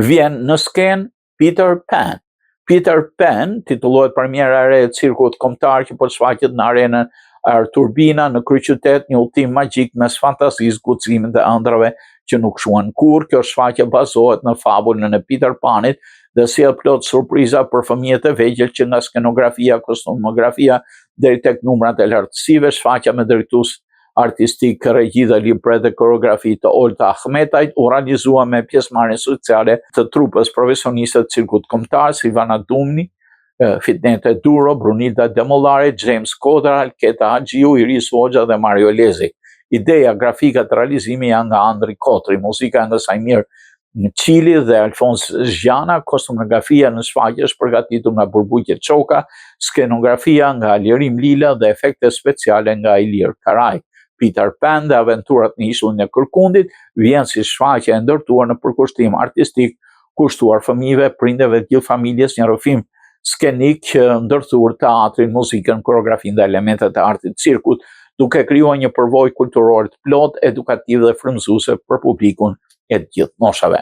vjen në skenë Peter Pan. Peter Pan titullohet premiera e re e cirkut kombëtar që po shfaqet në arenën Turbina në kryeqytet, një udhtim magjik mes fantazisë, guximit dhe ëndrave që nuk shuan kurrë. Kjo shfaqje bazohet në fabulën e Peter Panit dhe sjell plot surpriza për fëmijët e vegjël që nga skenografia, kostumografia deri tek numrat e lartësive. Shfaqja me drejtues artistik, regji dhe libret dhe koreografi të Olta Ahmetajt u realizua me pjesëmarrjen sociale të trupës profesioniste të cirkut kombëtar, Silvana Dumni, Fitnete Duro, Brunilda Demollare, James Kodra, Alketa Haxhiu, Iris Hoxha dhe Mario Lezi. Ideja grafika të realizimit janë nga Andri Kotri, muzika nga Sajmir Qili dhe Alfons Zgjana, kostumografia në shfaqje është përgatitur nga Burbuqe Çoka, skenografia nga Lirim Lila dhe efekte speciale nga Ilir Karaj. Peter Pan dhe aventurat në ishullin e Kërkundit vjen si shfaqje e ndërtuar në përkushtim artistik, kushtuar fëmijëve, prindërve të gjithë familjes, një rrëfim skenik ndërtuar teatrin, muzikën, koreografinë dhe elementet e artit cirkut, duke krijuar një përvojë kulturore të plot, edukative dhe frymëzuese për publikun e të gjithë moshave.